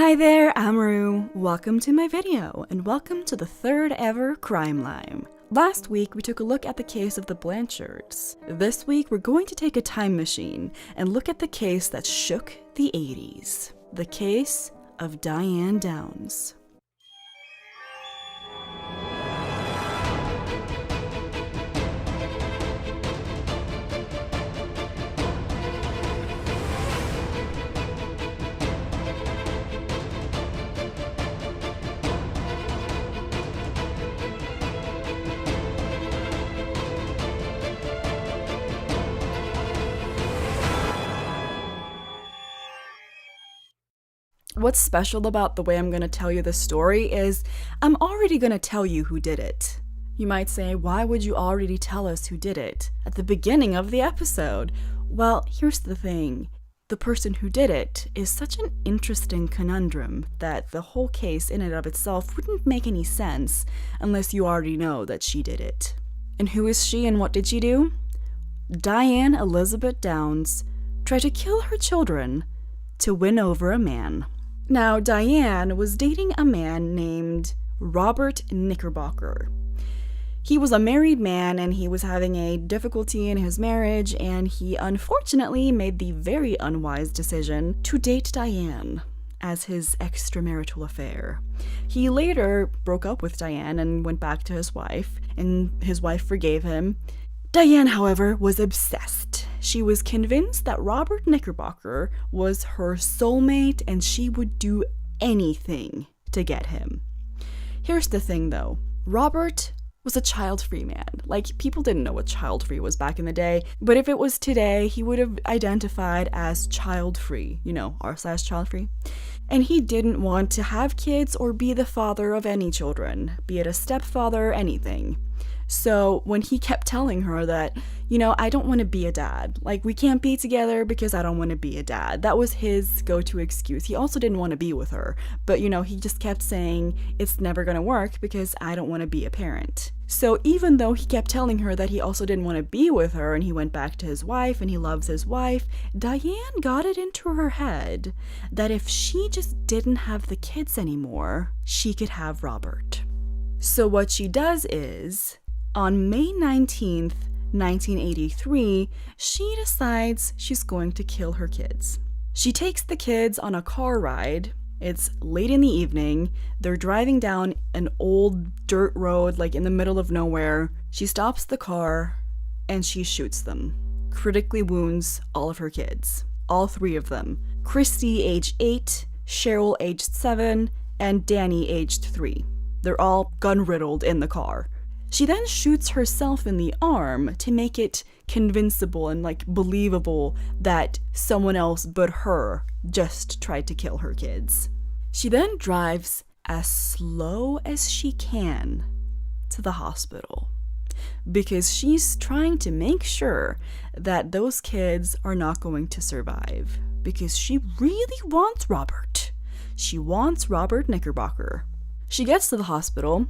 Hi there, Amaru. Welcome to my video, and welcome to the third ever Crime Lime. Last week, we took a look at the case of the Blanchards. This week, we're going to take a time machine and look at the case that shook the 80s. The case of Diane Downs. What's special about the way I'm going to tell you this story is I'm already going to tell you who did it. You might say, why would you already tell us who did it at the beginning of the episode? Well, here's the thing. The person who did it is such an interesting conundrum that the whole case in and of itself wouldn't make any sense unless you already know that she did it. And who is she and what did she do? Diane Elizabeth Downs tried to kill her children to win over a man. Now, Diane was dating a man named Robert Knickerbocker. He was a married man and he was having a difficulty in his marriage, and he unfortunately made the very unwise decision to date Diane as his extramarital affair. He later broke up with Diane and went back to his wife, and his wife forgave him. Diane, however, was obsessed. She was convinced that Robert Knickerbocker was her soulmate and she would do anything to get him. Here's the thing though, Robert was a child-free man. Like, people didn't know what child-free was back in the day, but if it was today, he would have identified as child-free, r/child-free. And he didn't want to have kids or be the father of any children, be it a stepfather, anything. So when he kept telling her that, I don't want to be a dad. Like, we can't be together because I don't want to be a dad. That was his go-to excuse. He also didn't want to be with her. But, he just kept saying, it's never going to work because I don't want to be a parent. So even though he kept telling her that he also didn't want to be with her and he went back to his wife and he loves his wife, Diane got it into her head that if she just didn't have the kids anymore, she could have Robert. So what she does is, on May 19th, 1983, she decides she's going to kill her kids. She takes the kids on a car ride. It's late in the evening. They're driving down an old dirt road, like in the middle of nowhere. She stops the car and she shoots them. Critically wounds all of her kids. All three of them. Christy, aged 8, Cheryl, aged 7, and Danny, aged 3. They're all gun-riddled in the car. She then shoots herself in the arm to make it convincible and believable that someone else but her just tried to kill her kids. She then drives as slow as she can to the hospital because she's trying to make sure that those kids are not going to survive because she really wants Robert. She wants Robert Knickerbocker. She gets to the hospital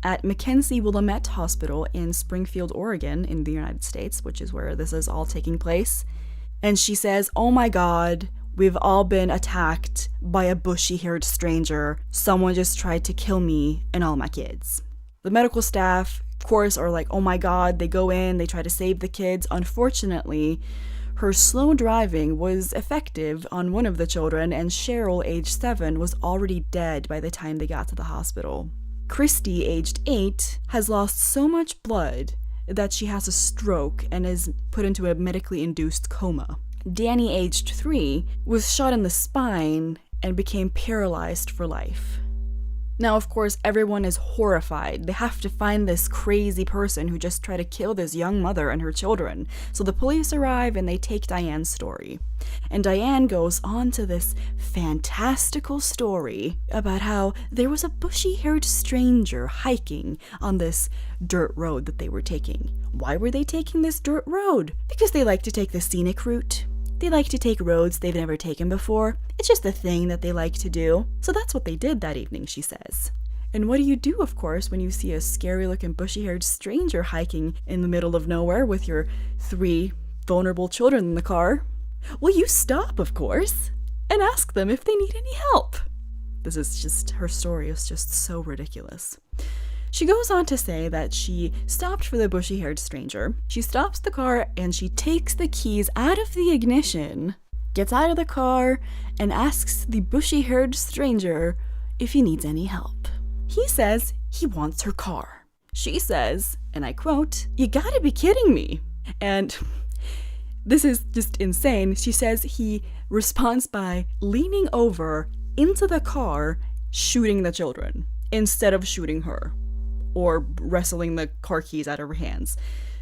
at Mackenzie Willamette Hospital in Springfield, Oregon, in the United States, which is where this is all taking place. And she says, "Oh my God, we've all been attacked by a bushy-haired stranger. Someone just tried to kill me and all my kids." The medical staff, of course, are like, oh my God. They go in, they try to save the kids. Unfortunately, her slow driving was effective on one of the children, and Cheryl, aged 7, was already dead by the time they got to the hospital. Christy, aged 8, has lost so much blood that she has a stroke and is put into a medically induced coma. Danny, aged 3, was shot in the spine and became paralyzed for life. Now, of course, everyone is horrified. They have to find this crazy person who just tried to kill this young mother and her children. So the police arrive and they take Diane's story. And Diane goes on to this fantastical story about how there was a bushy-haired stranger hiking on this dirt road that they were taking. Why were they taking this dirt road? Because they like to take the scenic route. They like to take roads they've never taken before. It's just a thing that they like to do. So that's what they did that evening, she says. And what do you do, of course, when you see a scary-looking bushy-haired stranger hiking in the middle of nowhere with your 3 vulnerable children in the car? Well, you stop, of course, and ask them if they need any help. Her story is just so ridiculous. She goes on to say that she stopped for the bushy-haired stranger. She stops the car and she takes the keys out of the ignition, gets out of the car, and asks the bushy-haired stranger if he needs any help. He says he wants her car. She says, and I quote, "You gotta be kidding me." And this is just insane. She says he responds by leaning over into the car, shooting the children, instead of shooting her, or wrestling the car keys out of her hands.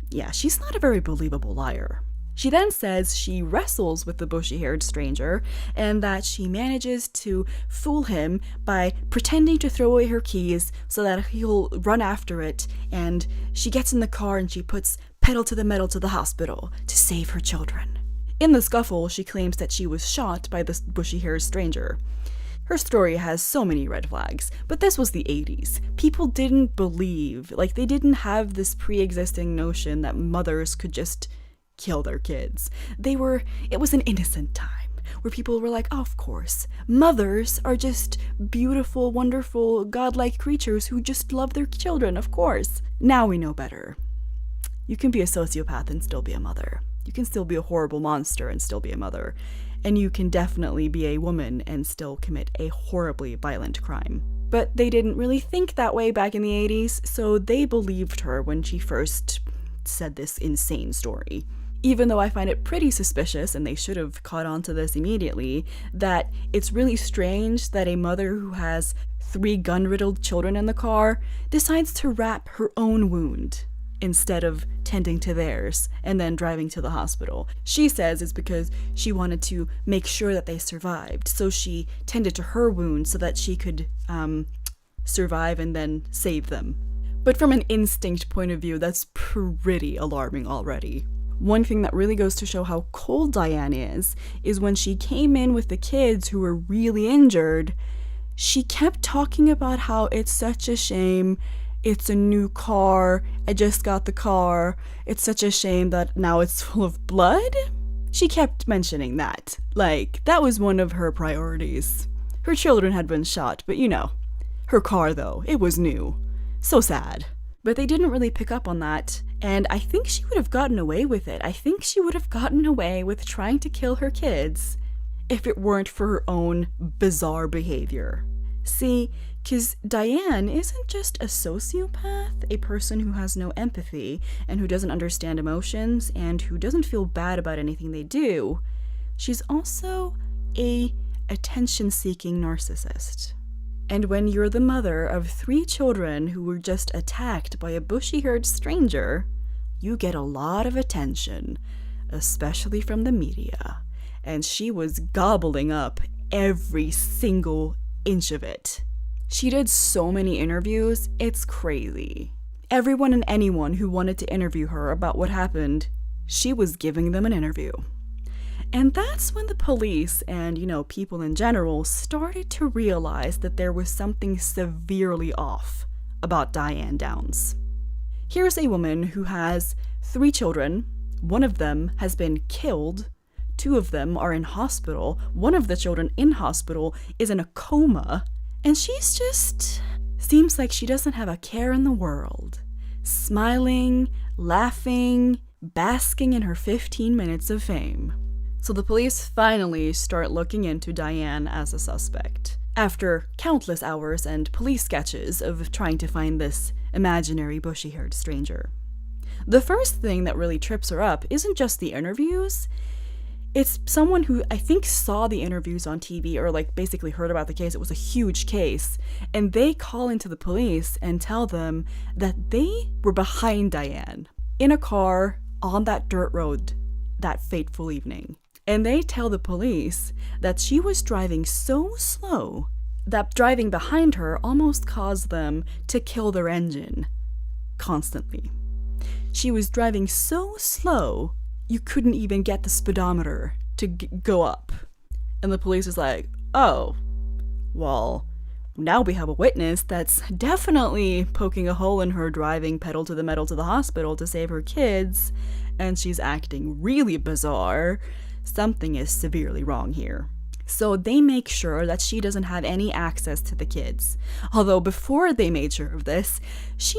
Yeah, she's not a very believable liar. She then says she wrestles with the bushy-haired stranger and that she manages to fool him by pretending to throw away her keys so that he'll run after it, and she gets in the car and she puts pedal to the metal to the hospital to save her children. In the scuffle, she claims that she was shot by the bushy-haired stranger. Her story has so many red flags, but this was the 80s. People didn't believe, they didn't have this pre-existing notion that mothers could just kill their kids. It was an innocent time where people were like, oh, of course, mothers are just beautiful, wonderful, godlike creatures who just love their children, of course. Now we know better. You can be a sociopath and still be a mother. You can still be a horrible monster and still be a mother. And you can definitely be a woman and still commit a horribly violent crime. But they didn't really think that way back in the 80s, so they believed her when she first said this insane story. Even though I find it pretty suspicious, and they should have caught on to this immediately, that it's really strange that a mother who has 3 gun-riddled children in the car decides to wrap her own wound instead of tending to theirs and then driving to the hospital. She says it's because she wanted to make sure that they survived, so she tended to her wound so that she could survive and then save them. But from an instinct point of view, that's pretty alarming already. One thing that really goes to show how cold Diane is when she came in with the kids who were really injured, she kept talking about how it's such a shame. It's a new car. I just got the car. It's such a shame that now it's full of blood. She kept mentioning that. That was one of her priorities. Her children had been shot, but her car though, it was new. So sad. But they didn't really pick up on that, and I think she would have gotten away with it. I think she would have gotten away with trying to kill her kids if it weren't for her own bizarre behavior. See, because Diane isn't just a sociopath, a person who has no empathy and who doesn't understand emotions and who doesn't feel bad about anything they do. She's also a attention-seeking narcissist. And when you're the mother of 3 children who were just attacked by a bushy-haired stranger, you get a lot of attention, especially from the media. And she was gobbling up every single inch of it. She did so many interviews, it's crazy. Everyone and anyone who wanted to interview her about what happened, she was giving them an interview. And that's when the police and, people in general started to realize that there was something severely off about Diane Downs. Here's a woman who has 3 children. One of them has been killed. 2 of them are in hospital. One of the children in hospital is in a coma. And she's just seems like she doesn't have a care in the world. Smiling, laughing, basking in her 15 minutes of fame. So the police finally start looking into Diane as a suspect, after countless hours and police sketches of trying to find this imaginary bushy-haired stranger. The first thing that really trips her up isn't just the interviews. It's someone who I think saw the interviews on TV or basically heard about the case. It was a huge case. And they call into the police and tell them that they were behind Diane in a car on that dirt road that fateful evening. And they tell the police that she was driving so slow that driving behind her almost caused them to kill their engine constantly. She was driving so slow you couldn't even get the speedometer to go up. And the police is like, oh, well, now we have a witness that's definitely poking a hole in her driving pedal to the metal to the hospital to save her kids, and she's acting really bizarre. Something is severely wrong here. So they make sure that she doesn't have any access to the kids. Although before they made sure of this, she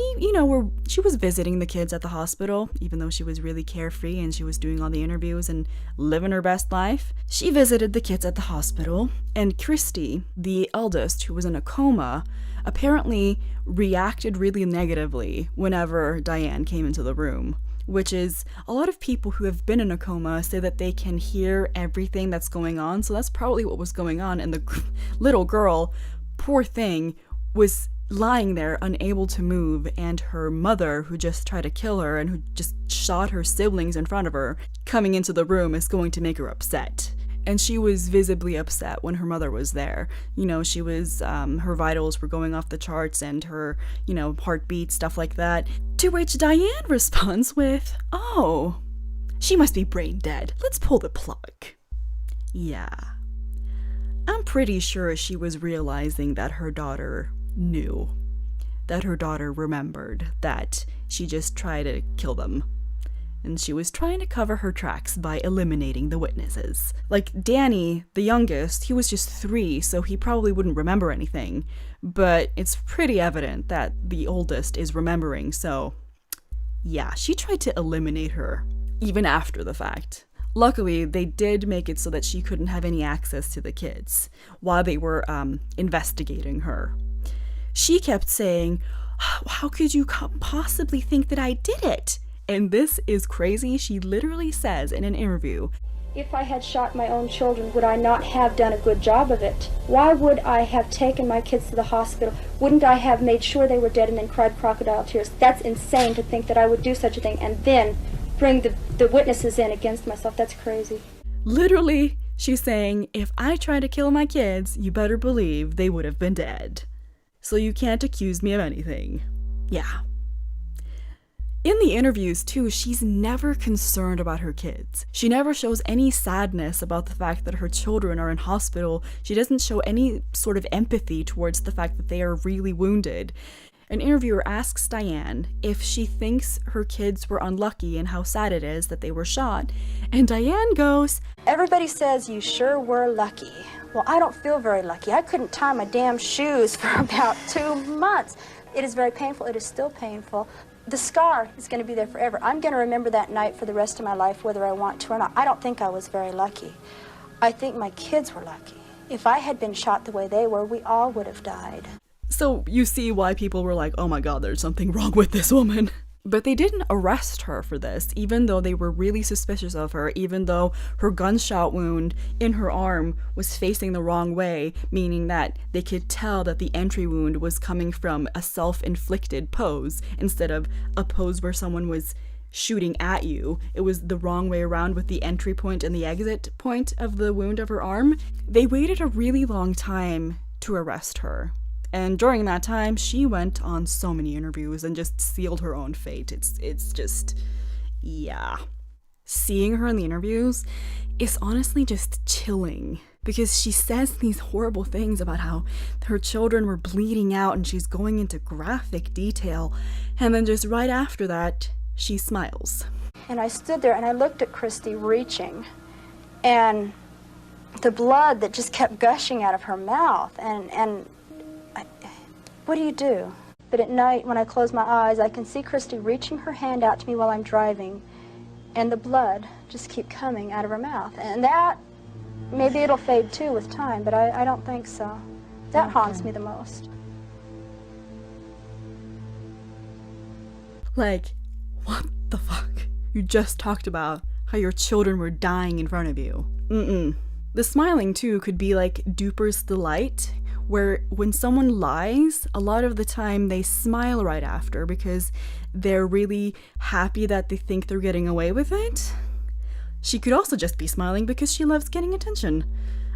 was visiting the kids at the hospital, even though she was really carefree and she was doing all the interviews and living her best life. She visited the kids at the hospital, and Christy, the eldest, who was in a coma, apparently reacted really negatively whenever Diane came into the room. Which is, a lot of people who have been in a coma say that they can hear everything that's going on, so that's probably what was going on, and the little girl, poor thing, was lying there unable to move, and her mother, who just tried to kill her and who just shot her siblings in front of her, coming into the room is going to make her upset. And she was visibly upset when her mother was there. She was, her vitals were going off the charts and her, heartbeat, stuff like that. To which Diane responds with, "Oh, she must be brain dead. Let's pull the plug." Yeah. I'm pretty sure she was realizing that her daughter knew. That her daughter remembered that she just tried to kill them. And she was trying to cover her tracks by eliminating the witnesses. Like Danny, the youngest, he was just 3, so he probably wouldn't remember anything. But it's pretty evident that the oldest is remembering, so yeah, she tried to eliminate her, even after the fact. Luckily, they did make it so that she couldn't have any access to the kids while they were investigating her. She kept saying, "How could you possibly think that I did it?" And this is crazy. She literally says in an interview, "If I had shot my own children, would I not have done a good job of it? Why would I have taken my kids to the hospital? Wouldn't I have made sure they were dead and then cried crocodile tears? That's insane to think that I would do such a thing and then bring the witnesses in against myself. That's crazy." Literally, she's saying, if I tried to kill my kids, you better believe they would have been dead. So you can't accuse me of anything. Yeah. In the interviews, too, she's never concerned about her kids. She never shows any sadness about the fact that her children are in hospital. She doesn't show any sort of empathy towards the fact that they are really wounded. An interviewer asks Diane if she thinks her kids were unlucky and how sad it is that they were shot, and Diane goes, "Everybody says you sure were lucky. Well, I don't feel very lucky. I couldn't tie my damn shoes for about 2 months. It is very painful. It is still painful. The scar is going to be there forever. I'm going to remember that night for the rest of my life, whether I want to or not. I don't think I was very lucky. I think my kids were lucky. If I had been shot the way they were, we all would have died." So you see why people were like, oh my god, there's something wrong with this woman. But they didn't arrest her for this, even though they were really suspicious of her, even though her gunshot wound in her arm was facing the wrong way, meaning that they could tell that the entry wound was coming from a self-inflicted pose instead of a pose where someone was shooting at you. It was the wrong way around with the entry point and the exit point of the wound of her arm. They waited a really long time to arrest her. And during that time, she went on so many interviews and just sealed her own fate. It's just, yeah. Seeing her in the interviews is honestly just chilling. Because she says these horrible things about how her children were bleeding out and she's going into graphic detail. And then just right after that, she smiles. And I stood there and I looked at Christy reaching. And the blood that just kept gushing out of her mouth. And what do you do? But at night, when I close my eyes, I can see Christy reaching her hand out to me while I'm driving, and the blood just keep coming out of her mouth. And that, maybe it'll fade too with time, but I don't think so. That haunts me the most. Like, what the fuck? You just talked about how your children were dying in front of you. The smiling, too, could be like duper's delight, where when someone lies, a lot of the time they smile right after because they're really happy that they think they're getting away with it. She could also just be smiling because she loves getting attention.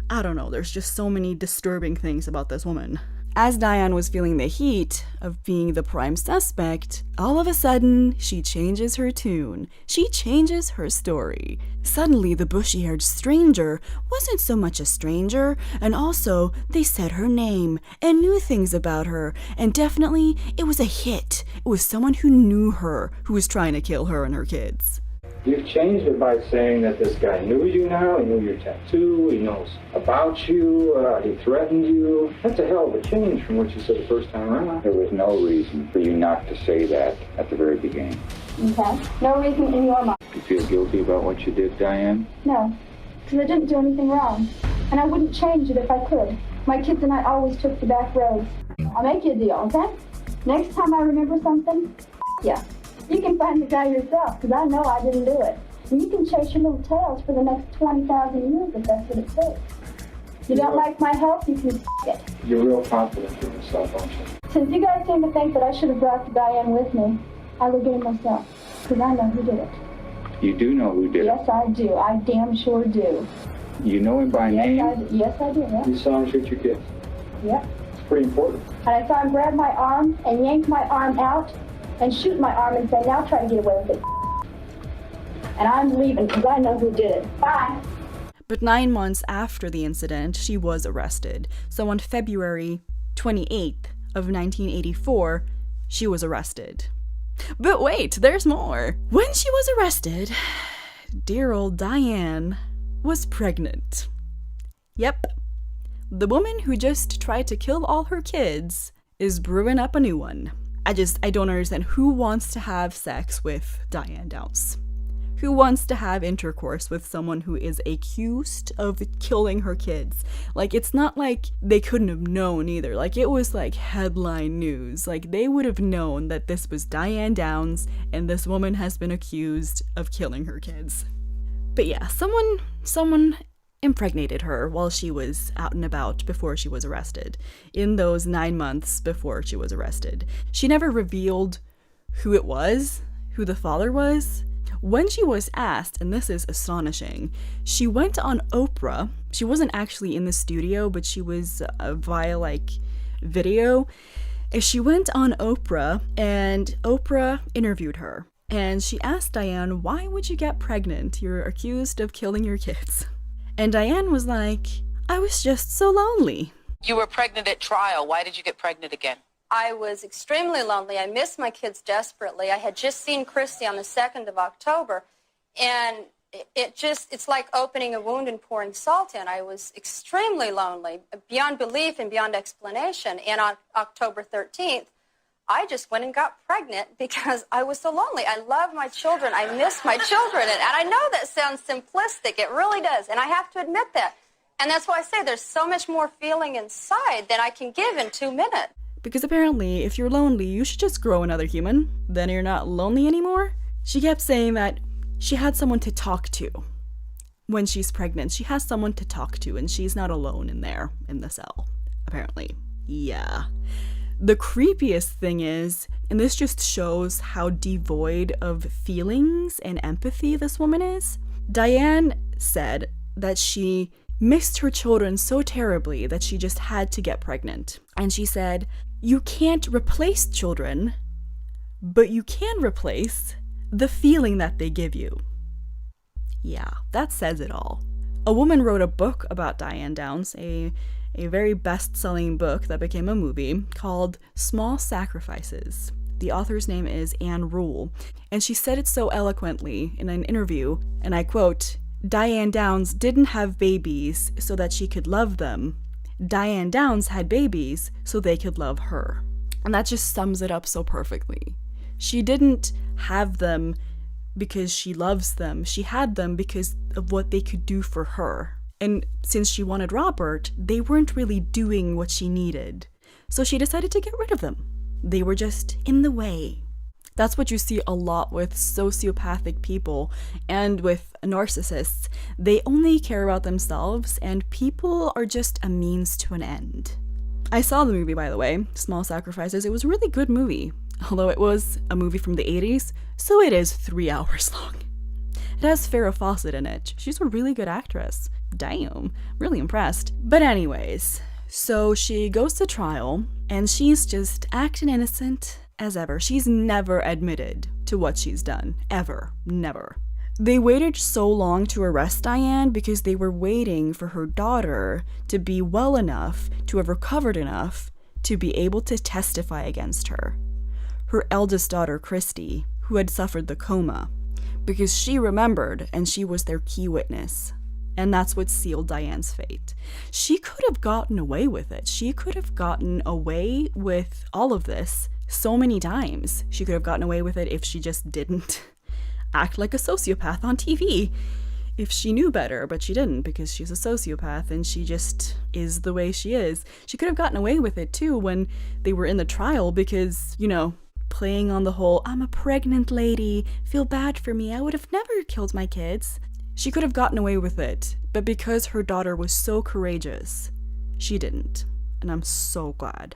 I don't know, there's just so many disturbing things about this woman. As Diane was feeling the heat of being the prime suspect, all of a sudden, she changes her tune. She changes her story. Suddenly, the bushy-haired stranger wasn't so much a stranger, and also, they said her name and knew things about her, and definitely, it was a hit. It was someone who knew her, who was trying to kill her and her kids. You've changed it by saying that this guy knew you now, he knew your tattoo, he knows about you, he threatened you. That's a hell of a change from what you said the first time around. There was no reason for you not to say that at the very beginning. Okay? No reason in your mind. You feel guilty about what you did, Diane? No, because I didn't do anything wrong. And I wouldn't change it if I could. My kids and I always took the back roads. I'll make you a deal, okay? Next time I remember something, yeah. You can find the guy yourself, because I know I didn't do it. And you can chase your little tails for the next 20,000 years if that's what it takes. You don't like my help, you can it. You're real confident in yourself, aren't you? Since you guys seem to think that I should have brought Diane with me, I will get it myself, because I know who did it. You do know who did it? Yes, I do. I damn sure do. You know him by name? Yes, I do, yeah. You saw him shoot your kids. Yep. It's pretty important. And I saw him grab my arm and yank my arm out and shoot my arm and say, now try to get away with it. And I'm leaving because I know who did it. Bye. But 9 months after the incident, she was arrested. So on February 28th of 1984, she was arrested. But wait, there's more. When she was arrested, dear old Diane was pregnant. Yep. The woman who just tried to kill all her kids is brewing up a new one. I don't understand who wants to have sex with Diane Downs. Who wants to have intercourse with someone who is accused of killing her kids? Like, it's not like they couldn't have known either. Like, it was like headline news. Like, they would have known that this was Diane Downs and this woman has been accused of killing her kids. But yeah, someone impregnated her while she was out and about before she was arrested, in those 9 months before she was arrested. She never revealed who it was, who the father was. When she was asked, and this is astonishing, she went on Oprah. She wasn't actually in the studio, but she was via like video. And she went on Oprah, and Oprah interviewed her. And she asked Diane, why would you get pregnant? You're accused of killing your kids. And Diane was like, I was just so lonely. You were pregnant at trial. Why did you get pregnant again? I was extremely lonely. I missed my kids desperately. I had just seen Christy on the 2nd of October, and it's like opening a wound and pouring salt in. I was extremely lonely, beyond belief and beyond explanation. And on October 13th, I just went and got pregnant because I was so lonely. I love my children. I miss my children. And I know that sounds simplistic. It really does. And I have to admit that. And that's why I say there's so much more feeling inside than I can give in 2 minutes. Because apparently, if you're lonely, you should just grow another human. Then you're not lonely anymore. She kept saying that she had someone to talk to. When she's pregnant, she has someone to talk to, and she's not alone in there, in the cell, apparently. Yeah. The creepiest thing is, and this just shows how devoid of feelings and empathy this woman is, Diane said that she missed her children so terribly that she just had to get pregnant. And she said, you can't replace children, but you can replace the feeling that they give you. Yeah, that says it all. A woman wrote a book about Diane Downs, a very best-selling book that became a movie called Small Sacrifices. The author's name is Anne Rule, and she said it so eloquently in an interview, and I quote, Diane Downs didn't have babies so that she could love them. Diane Downs had babies so they could love her. And that just sums it up so perfectly. She didn't have them because she loves them. She had them because of what they could do for her. And since she wanted Robert, they weren't really doing what she needed. So she decided to get rid of them. They were just in the way. That's what you see a lot with sociopathic people and with narcissists. They only care about themselves, and people are just a means to an end. I saw the movie, by the way, Small Sacrifices. It was a really good movie, although it was a movie from the 80s, so it is 3 hours long. It has Farrah Fawcett in it. She's a really good actress. Damn, really impressed. But anyways, so she goes to trial, and she's just acting innocent as ever. She's never admitted to what she's done. Ever. Never. They waited so long to arrest Diane because they were waiting for her daughter to be well enough, to have recovered enough, to be able to testify against her. Her eldest daughter, Christy, who had suffered the coma. because she remembered and she was their key witness. And that's what sealed Diane's fate. She could have gotten away with it. She could have gotten away with all of this so many times. She could have gotten away with it if she just didn't act like a sociopath on TV. If she knew better, but she didn't because she's a sociopath and she just is the way she is. She could have gotten away with it too when they were in the trial because, you know, playing on the whole, I'm a pregnant lady, feel bad for me, I would have never killed my kids. She could have gotten away with it, but because her daughter was so courageous, she didn't. And I'm so glad.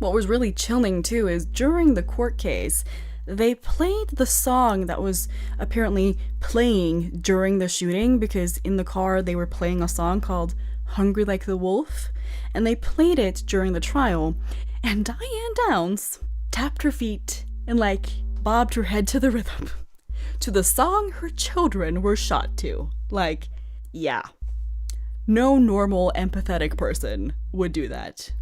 What was really chilling too is during the court case, they played the song that was apparently playing during the shooting because in the car they were playing a song called Hungry Like the Wolf, and they played it during the trial, and Diane Downs tapped her feet and bobbed her head to the rhythm. To the song her children were shot to. Yeah. No normal, empathetic person would do that.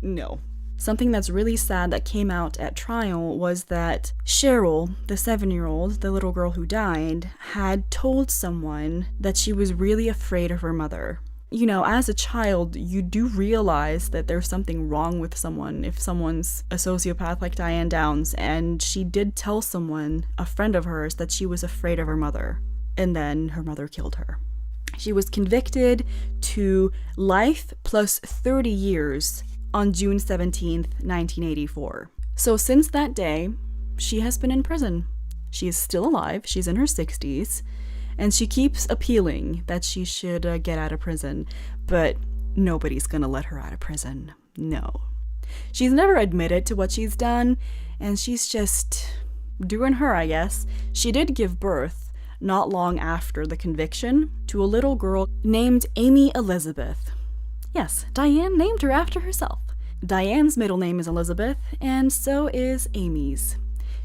No. Something that's really sad that came out at trial was that Cheryl, the 7-year-old, the little girl who died, had told someone that she was really afraid of her mother. You know, as a child, you do realize that there's something wrong with someone if someone's a sociopath like Diane Downs, and she did tell someone, a friend of hers, that she was afraid of her mother, and then her mother killed her. She was convicted to life plus 30 years on June 17th, 1984. So since that day, she has been in prison. She is still alive, she's in her 60s, and she keeps appealing that she should get out of prison, but nobody's gonna let her out of prison. No. She's never admitted to what she's done, and she's just doing her, I guess. She did give birth, not long after the conviction, to a little girl named Amy Elizabeth. Yes, Diane named her after herself. Diane's middle name is Elizabeth, and so is Amy's.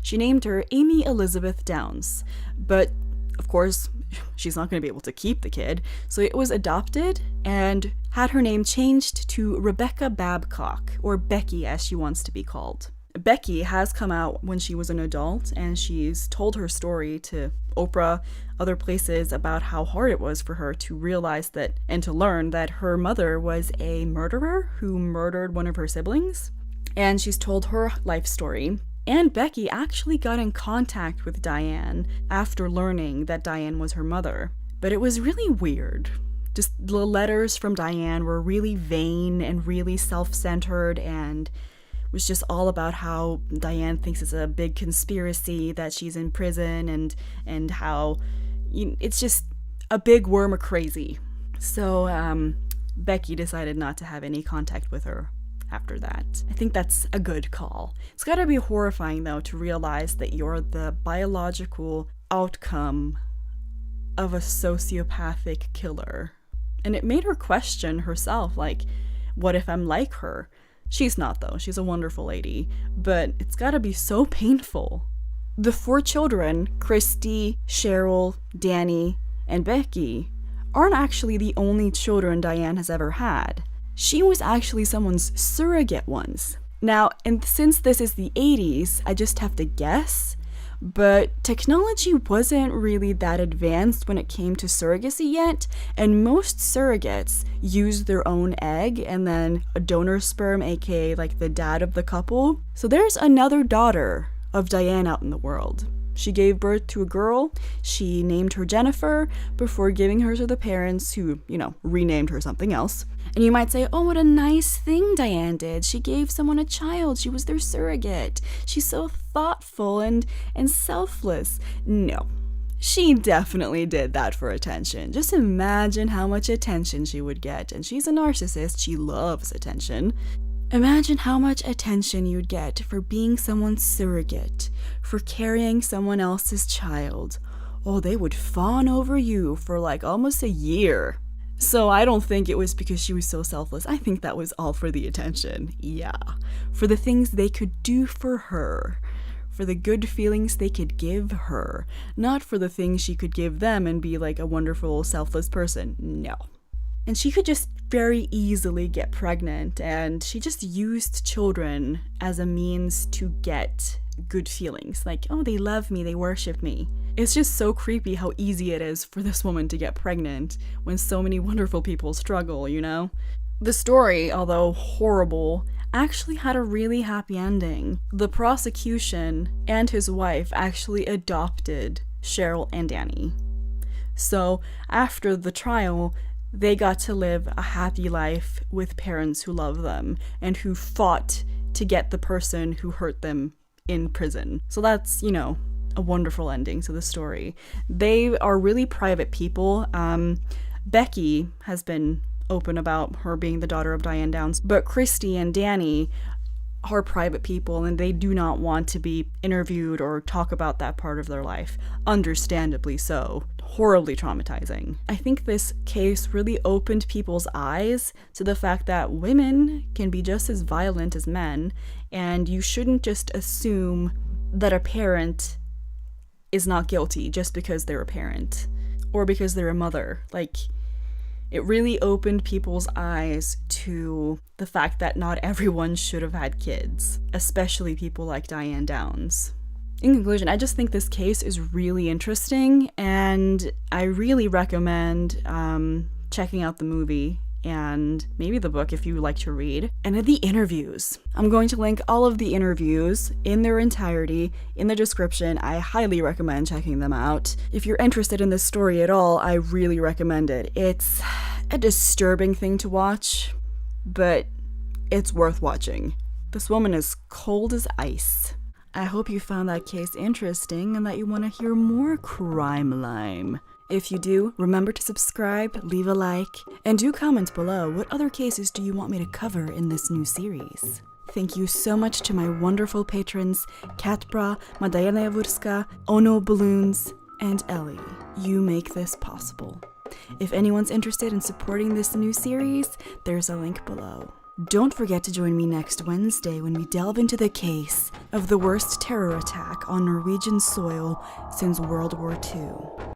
She named her Amy Elizabeth Downs, but of course, she's not going to be able to keep the kid, so it was adopted and had her name changed to Rebecca Babcock, or Becky as she wants to be called. Becky has come out when she was an adult, and she's told her story to Oprah, other places, about how hard it was for her to realize that and to learn that her mother was a murderer who murdered one of her siblings. And she's told her life story. And Becky actually got in contact with Diane after learning that Diane was her mother. But it was really weird. Just the letters from Diane were really vain and really self-centered, and was just all about how Diane thinks it's a big conspiracy that she's in prison, and how it's just a big worm of crazy. So Becky decided not to have any contact with her after that. I think that's a good call. It's gotta be horrifying though to realize that you're the biological outcome of a sociopathic killer. And it made her question herself, what if I'm like her? She's not though, she's a wonderful lady, but it's gotta be so painful. The 4 children, Christy, Cheryl, Danny, and Becky, aren't actually the only children Diane has ever had. She was actually someone's surrogate once. Now, and since this is the 80s, I just have to guess, but technology wasn't really that advanced when it came to surrogacy yet, and most surrogates use their own egg and then a donor sperm, aka the dad of the couple. So there's another daughter of Diane out in the world. She gave birth to a girl, she named her Jennifer before giving her to the parents who, renamed her something else. And you might say, oh, what a nice thing Diane did. She gave someone a child. She was their surrogate. She's so thoughtful and selfless. No, she definitely did that for attention. Just imagine how much attention she would get. And she's a narcissist. She loves attention. Imagine how much attention you'd get for being someone's surrogate, for carrying someone else's child. Oh, they would fawn over you for almost a year. So I don't think it was because she was so selfless. I think that was all for the attention. Yeah. For the things they could do for her. For the good feelings they could give her. Not for the things she could give them and be a wonderful, selfless person. No. And she could just very easily get pregnant, and she just used children as a means to get good feelings. Like, oh, they love me, they worship me. It's just so creepy how easy it is for this woman to get pregnant when so many wonderful people struggle, you know? The story, although horrible, actually had a really happy ending. The prosecution and his wife actually adopted Cheryl and Danny. So after the trial, they got to live a happy life with parents who love them and who fought to get the person who hurt them in prison. So that's, you know, a wonderful ending to the story. They are really private people. Becky has been open about her being the daughter of Diane Downs, but Christy and Danny are private people and they do not want to be interviewed or talk about that part of their life. Understandably so. Horribly traumatizing. I think this case really opened people's eyes to the fact that women can be just as violent as men, and you shouldn't just assume that a parent is not guilty just because they're a parent or because they're a mother. Like, it really opened people's eyes to the fact that not everyone should have had kids, especially people like Diane Downs. In conclusion, I just think this case is really interesting, and I really recommend checking out the movie and maybe the book if you like to read. And the interviews. I'm going to link all of the interviews in their entirety in the description. I highly recommend checking them out. If you're interested in this story at all, I really recommend it. It's a disturbing thing to watch, but it's worth watching. This woman is cold as ice. I hope you found that case interesting and that you want to hear more Crime Lime. If you do, remember to subscribe, leave a like, and do comment below what other cases do you want me to cover in this new series. Thank you so much to my wonderful patrons, Katbra, Madayana Yavurska, Ono Balloons, and Ellie. You make this possible. If anyone's interested in supporting this new series, there's a link below. Don't forget to join me next Wednesday when we delve into the case of the worst terror attack on Norwegian soil since World War II.